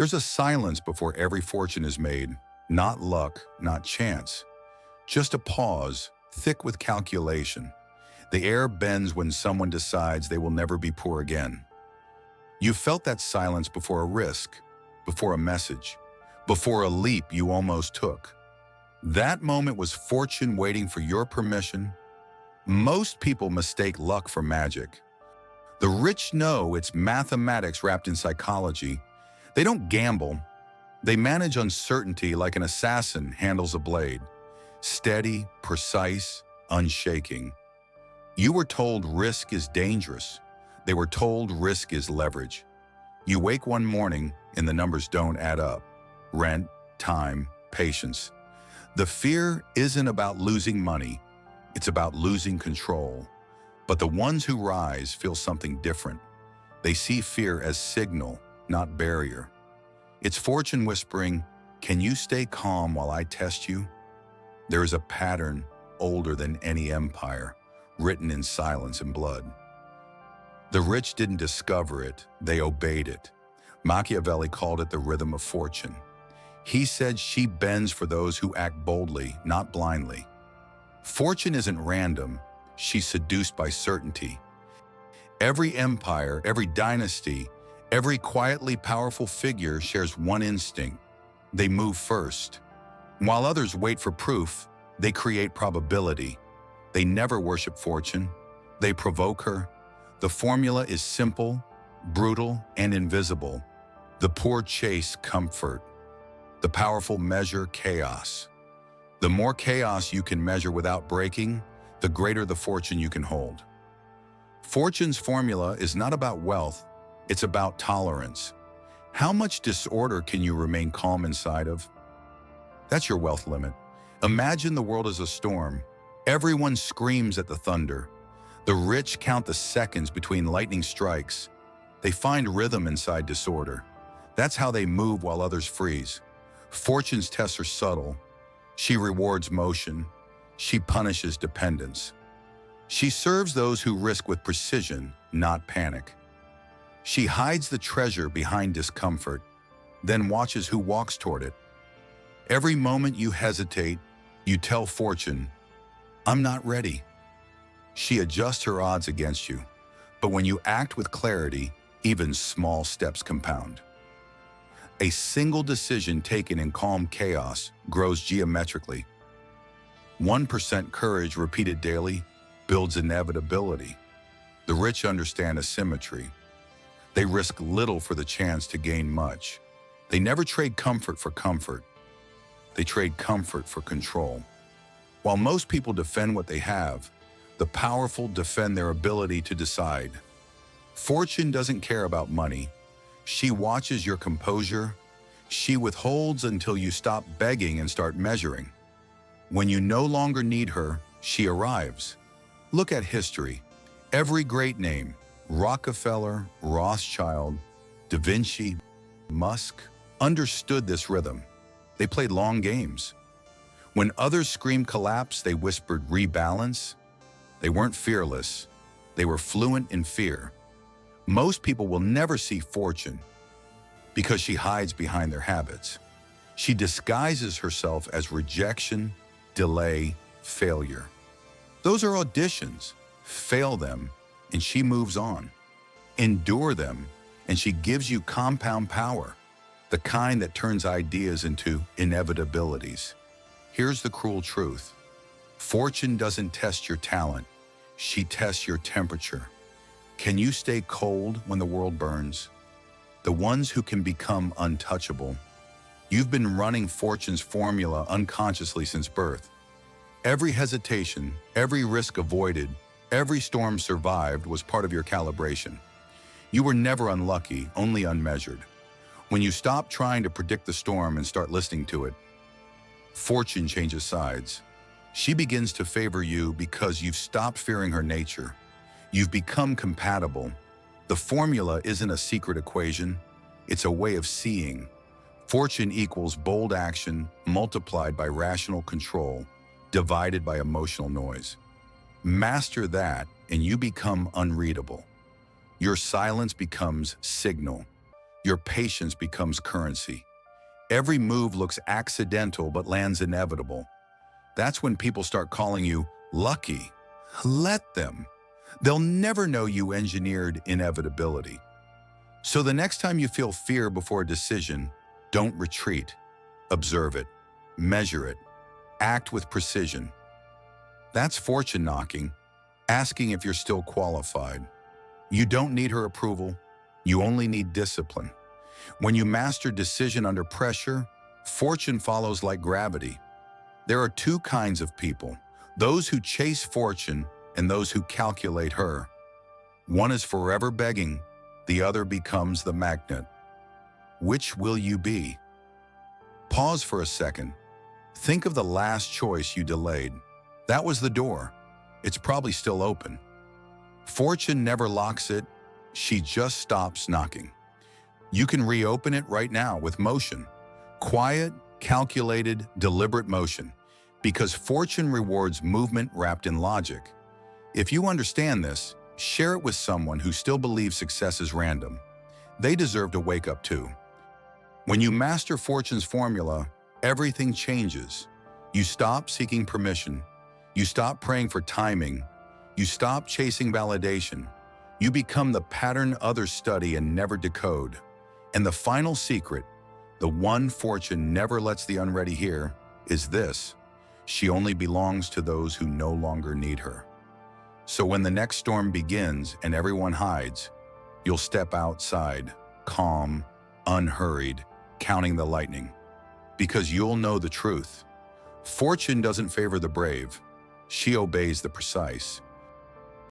There's a silence before every fortune is made, not luck, not chance. Just a pause, thick with calculation. The air bends when someone decides they will never be poor again. You felt that silence before a risk, before a message, before a leap you almost took. That moment was fortune waiting for your permission. Most people mistake luck for magic. The rich know it's mathematics wrapped in psychology. They don't gamble. They manage uncertainty like an assassin handles a blade. Steady, precise, unshaking. You were told risk is dangerous. They were told risk is leverage. You wake one morning and the numbers don't add up. Rent, time, patience. The fear isn't about losing money. It's about losing control. But the ones who rise feel something different. They see fear as signal, not barrier. It's fortune whispering, "Can you stay calm while I test you?" There is a pattern older than any empire, written in silence and blood. The rich didn't discover it, they obeyed it. Machiavelli called it the rhythm of fortune. He said she bends for those who act boldly, not blindly. Fortune isn't random, she's seduced by certainty. Every empire, every dynasty, every quietly powerful figure shares one instinct. They move first. While others wait for proof, they create probability. They never worship fortune. They provoke her. The formula is simple, brutal, and invisible. The poor chase comfort. The powerful measure chaos. The more chaos you can measure without breaking, the greater the fortune you can hold. Fortune's formula is not about wealth, it's about tolerance. How much disorder can you remain calm inside of? That's your wealth limit. Imagine the world as a storm. Everyone screams at the thunder. The rich count the seconds between lightning strikes. They find rhythm inside disorder. That's how they move while others freeze. Fortune's tests are subtle. She rewards motion. She punishes dependence. She serves those who risk with precision, not panic. She hides the treasure behind discomfort, then watches who walks toward it. Every moment you hesitate, you tell fortune, "I'm not ready." She adjusts her odds against you, but when you act with clarity, even small steps compound. A single decision taken in calm chaos grows geometrically. 1% courage repeated daily builds inevitability. The rich understand asymmetry. They risk little for the chance to gain much. They never trade comfort for comfort. They trade comfort for control. While most people defend what they have, the powerful defend their ability to decide. Fortune doesn't care about money. She watches your composure. She withholds until you stop begging and start measuring. When you no longer need her, she arrives. Look at history. Every great name, Rockefeller, Rothschild, Da Vinci, Musk, understood this rhythm. They played long games. When others screamed collapse, they whispered rebalance. They weren't fearless. They were fluent in fear. Most people will never see fortune because she hides behind their habits. She disguises herself as rejection, delay, failure. Those are auditions. Fail them, and she moves on. Endure them, and she gives you compound power, the kind that turns ideas into inevitabilities. Here's the cruel truth. Fortune doesn't test your talent. She tests your temperature. Can you stay cold when the world burns? The ones who can become untouchable. You've been running fortune's formula unconsciously since birth. Every hesitation, every risk avoided, every storm survived was part of your calibration. You were never unlucky, only unmeasured. When you stop trying to predict the storm and start listening to it, fortune changes sides. She begins to favor you because you've stopped fearing her nature. You've become compatible. The formula isn't a secret equation. It's a way of seeing. Fortune equals bold action multiplied by rational control, divided by emotional noise. Master that, and you become unreadable. Your silence becomes signal. Your patience becomes currency. Every move looks accidental but lands inevitable. That's when people start calling you lucky. Let them. They'll never know you engineered inevitability. So the next time you feel fear before a decision, don't retreat. Observe it, measure it, act with precision. That's fortune knocking, asking if you're still qualified. You don't need her approval, you only need discipline. When you master decision under pressure, fortune follows like gravity. There are two kinds of people, those who chase fortune and those who calculate her. One is forever begging, the other becomes the magnet. Which will you be? Pause for a second. Think of the last choice you delayed. That was the door. It's probably still open. Fortune never locks it, she just stops knocking. You can reopen it right now with motion. Quiet, calculated, deliberate motion. Because fortune rewards movement wrapped in logic. If you understand this, share it with someone who still believes success is random. They deserve to wake up too. When you master fortune's formula, everything changes. You stop seeking permission. You stop praying for timing. You stop chasing validation. You become the pattern others study and never decode. And the final secret, the one fortune never lets the unready hear, is this: she only belongs to those who no longer need her. So when the next storm begins and everyone hides, you'll step outside, calm, unhurried, counting the lightning. Because you'll know the truth. Fortune doesn't favor the brave. She obeys the precise.